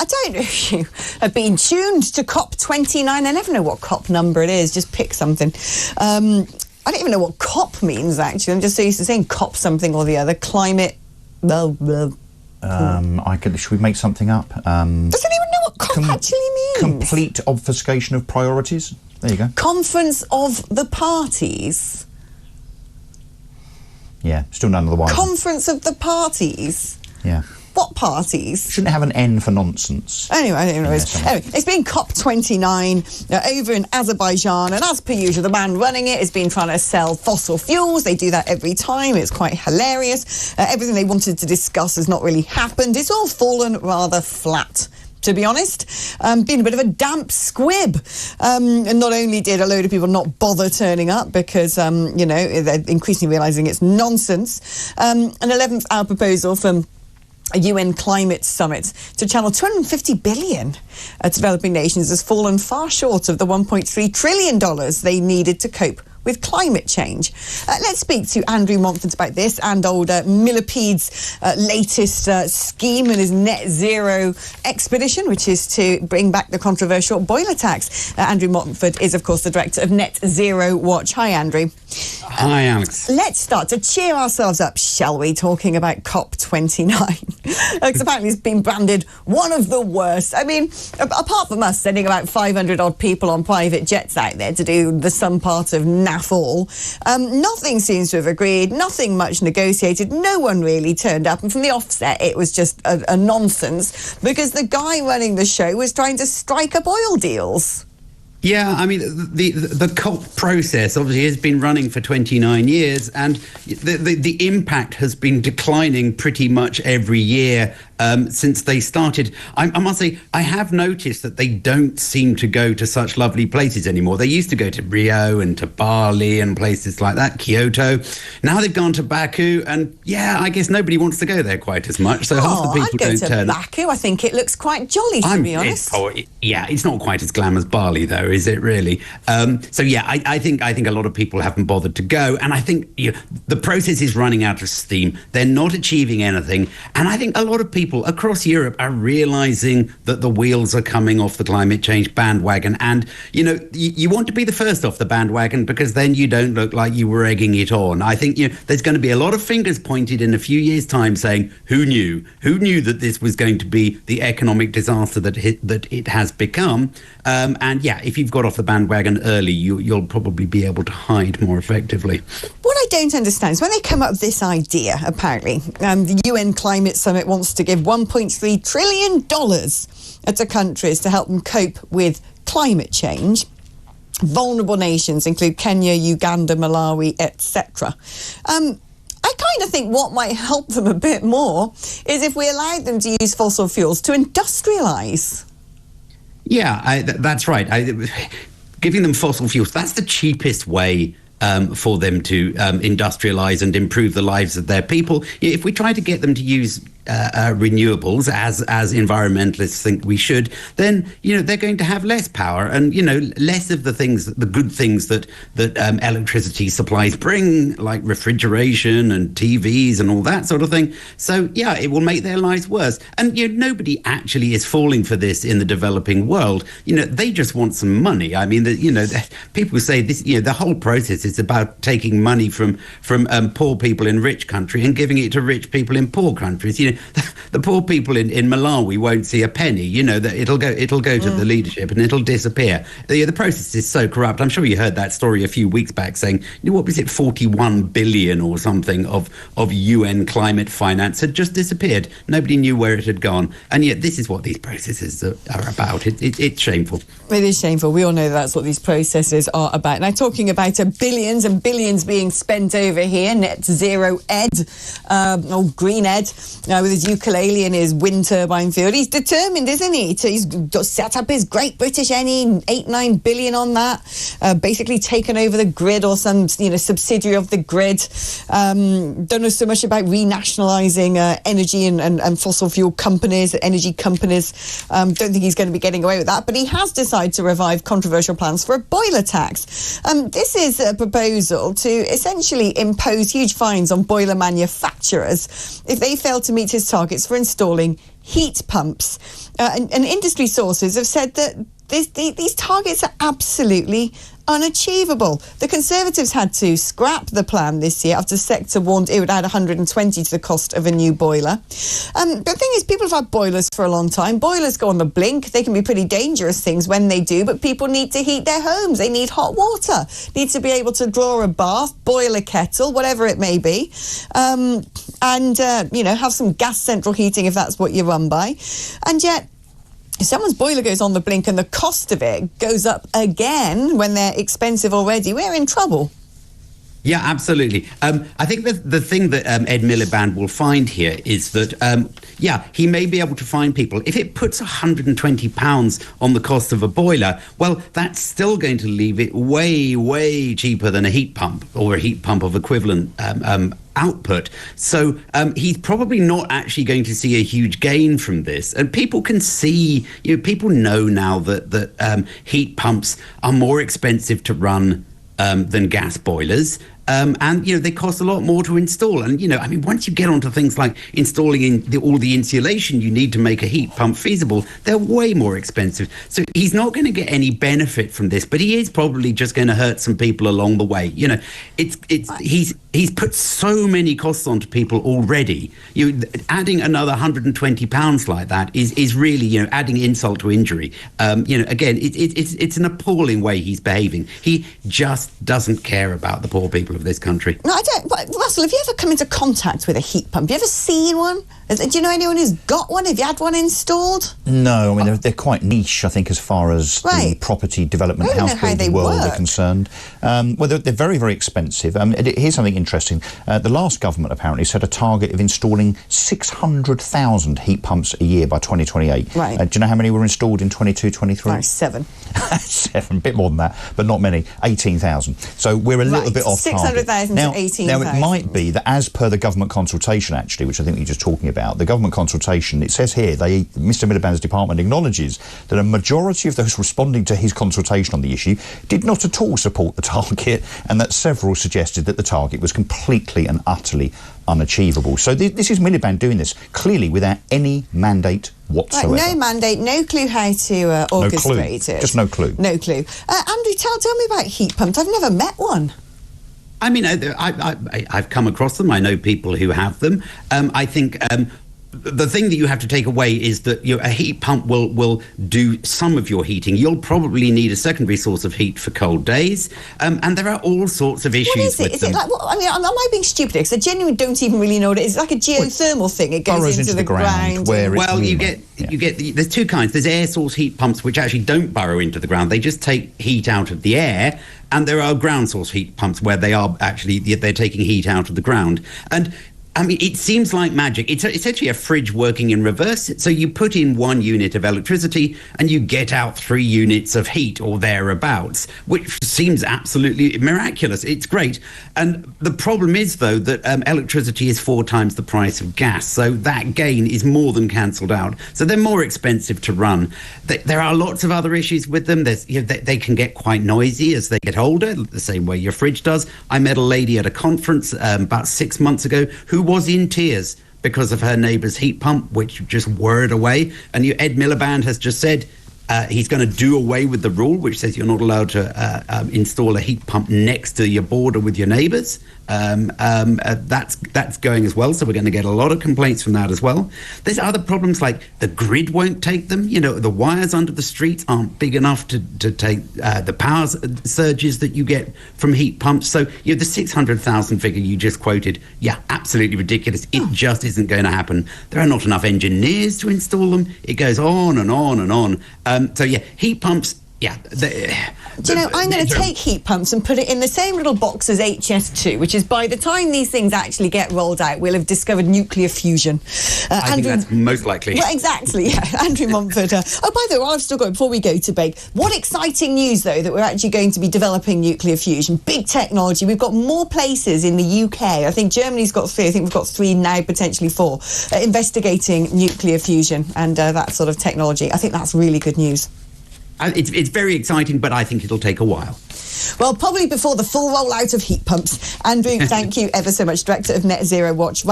don't know if you have been tuned to COP29. I never know what COP number it is. Just pick something. I don't even know what COP means, actually. I'm just so used to saying COP something or the other. Climate... Blah, blah. Should we make something up? Doesn't even know what COP actually means. Complete obfuscation of priorities. There you go. Conference of the Parties. Yeah, still none of the wiser. Conference of the Parties. Yeah. What parties? Shouldn't it have an N for nonsense? Anyway, I don't know. Anyway, it's been COP29 over in Azerbaijan, and as per usual, the man running it has been trying to sell fossil fuels. They do that every time. It's quite hilarious. Everything they wanted to discuss has not really happened. It's all fallen rather flat, to be honest. Been a bit of a damp squib. And not only did a load of people not bother turning up because, they're increasingly realising it's nonsense. An 11th hour proposal from a UN climate summit to channel $250 billion to developing nations has fallen far short of the $1.3 trillion they needed to cope with climate change. Let's speak to Andrew Montford about this and old Millipede's latest scheme and his net zero expedition, which is to bring back the controversial boiler tax. Andrew Montford is, of course, the director of Net Zero Watch. Hi, Andrew. Hi, Alex. Let's start to cheer ourselves up, shall we, talking about COP29. Because apparently it's been branded one of the worst. I mean, apart from us sending about 500 odd people on private jets out there to do the some part of naff all, nothing seems to have agreed, nothing much negotiated, no one really turned up, and from the offset it was just a nonsense because the guy running the show was trying to strike up oil deals. Yeah, I mean, the COP process obviously has been running for 29 years, and the impact has been declining pretty much every year since they started. I must say, I have noticed that they don't seem to go to such lovely places anymore. They used to go to Rio and to Bali and places like that, Kyoto. Now they've gone to Baku, and yeah, I guess nobody wants to go there quite as much, so half the people don't turn up. Baku. I think it looks quite jolly, to be honest. It's not quite as glam as Bali, though, is it really? So yeah, I think a lot of people haven't bothered to go, and I think the process is running out of steam. They're not achieving anything, and I think a lot of people across Europe are realising that the wheels are coming off the climate change bandwagon, and you want to be the first off the bandwagon because then you don't look like you were egging it on. I think there's going to be a lot of fingers pointed in a few years' time saying, who knew that this was going to be the economic disaster that it has become. And yeah, if you've got off the bandwagon early, you'll probably be able to hide more effectively. What I don't understand is when they come up with this idea, apparently, the UN Climate Summit wants to give $1.3 trillion to countries to help them cope with climate change. Vulnerable nations include Kenya, Uganda, Malawi, etc. I kind of think what might help them a bit more is if we allowed them to use fossil fuels to industrialise. Yeah, that's right. Giving them fossil fuels, that's the cheapest way for them to industrialise and improve the lives of their people. If we try to get them to use renewables, as environmentalists think we should, then they're going to have less power and less of the good things that electricity supplies bring, like refrigeration and TVs and all that sort of thing. So yeah, it will make their lives worse. And nobody actually is falling for this in the developing world. They just want some money. I mean, people say this. The whole process is about taking money from poor people in rich countries and giving it to rich people in poor countries. The poor people in Malawi won't see a penny. That it'll go to the leadership and it'll disappear. The process is so corrupt. I'm sure you heard that story a few weeks back saying, what was it, 41 billion or something of UN climate finance had just disappeared. Nobody knew where it had gone. And yet this is what these processes are about. It's shameful. It is shameful. We all know that's what these processes are about. Now, talking about billions and billions being spent over here, Net Zero Ed, or Green Ed, with his ukulele and his wind turbine field. He's determined, isn't he? He's set up his Great British Any, 8-9 billion on that, basically taken over the grid or some subsidiary of the grid. Don't know so much about renationalising energy and fossil fuel companies, energy companies. Don't think he's going to be getting away with that, but he has decided to revive controversial plans for a boiler tax. This is a proposal to essentially impose huge fines on boiler manufacturers if they fail to meet his targets for installing heat pumps. And industry sources have said that these targets are absolutely unachievable. The Conservatives had to scrap the plan this year after the sector warned it would add 120 to the cost of a new boiler. The thing is, people have had boilers for a long time. Boilers go on the blink. They can be pretty dangerous things when they do, but people need to heat their homes. They need hot water. Need to be able to draw a bath, boil a kettle, whatever it may be, and have some gas central heating if that's what you run by. And yet, if someone's boiler goes on the blink and the cost of it goes up again when they're expensive already, we're in trouble. Yeah, absolutely. I think that the thing that Ed Miliband will find here is that, he may be able to find people. If it puts £120 on the cost of a boiler, well, that's still going to leave it way, way cheaper than a heat pump or a heat pump of equivalent output. So he's probably not actually going to see a huge gain from this. And people can see, people know now that heat pumps are more expensive to run than gas boilers. And, they cost a lot more to install. And, once you get onto things like installing all the insulation you need to make a heat pump feasible, they're way more expensive. So he's not going to get any benefit from this, but he is probably just going to hurt some people along the way. He's put so many costs onto people already. Adding another £120 like that is really, adding insult to injury. Again, it's an appalling way he's behaving. He just doesn't care about the poor people of this country. No, I don't. But Russell, have you ever come into contact with a heat pump? Have you ever seen one? Do you know anyone who's got one? Have you had one installed? No, they're quite niche, I think, as far as the property development house building world are concerned. They're very, very expensive. Here's something interesting. The last government apparently set a target of installing 600,000 heat pumps a year by 2028. Right. Do you know how many were installed in 22-23? Right, 7. 7, a bit more than that, but not many. 18,000. So we're a little bit off target. 600,000 to 18,000. Now, it might be that as per the government consultation, actually, which I think you're just talking about, the government consultation, it says here, Mr Miliband's department acknowledges that a majority of those responding to his consultation on the issue did not at all support the target, and that several suggested that the target was completely and utterly unachievable. So this is Miliband doing this, clearly without any mandate whatsoever. Right, no mandate, no clue how to orchestrate it. Just no clue. No clue. Andrew, tell me about heat pumps. I've never met one. I've come across them. I know people who have them. I think the thing that you have to take away is that a heat pump will do some of your heating. You'll probably need a secondary source of heat for cold days, and there are all sorts of issues. What is it? Is it like? Am I being stupid? Because I genuinely don't even really know what it is. It's like a geothermal thing. It goes into the ground. You get. There's two kinds. There's air source heat pumps which actually don't burrow into the ground. They just take heat out of the air. And there are ground source heat pumps where they're taking heat out of the ground. And it seems like magic. It's essentially a fridge working in reverse. So you put in 1 unit of electricity and you get out 3 units of heat or thereabouts, which seems absolutely miraculous. It's great. And the problem is, though, that electricity is 4 times the price of gas. So that gain is more than cancelled out. So they're more expensive to run. There are lots of other issues with them. They can get quite noisy as they get older, the same way your fridge does. I met a lady at a conference about 6 months ago who was in tears because of her neighbour's heat pump, which just whirred away. And Ed Miliband has just said he's going to do away with the rule which says you're not allowed to install a heat pump next to your border with your neighbours. That's going as well, so we're going to get a lot of complaints from that as well. There's other problems like the grid won't take them. The wires under the streets aren't big enough to take the power surges that you get from heat pumps. So the 600,000 figure you just quoted, absolutely ridiculous. It just isn't going to happen. There are not enough engineers to install them. It goes on and on and on. Heat pumps. I'm going to take heat pumps and put it in the same little box as HS2, which is by the time these things actually get rolled out, we'll have discovered nuclear fusion. I think that's most likely. Well, exactly, yeah. Andrew Montford. By the way, while I've still got it, before we go to break, what exciting news, though, that we're actually going to be developing nuclear fusion. Big technology. We've got more places in the UK. I think Germany's got 3. I think we've got 3 now, potentially 4, investigating nuclear fusion and that sort of technology. I think that's really good news. It's very exciting, but I think it'll take a while. Well, probably before the full rollout of heat pumps. Andrew, thank you ever so much, Director of Net Zero Watch.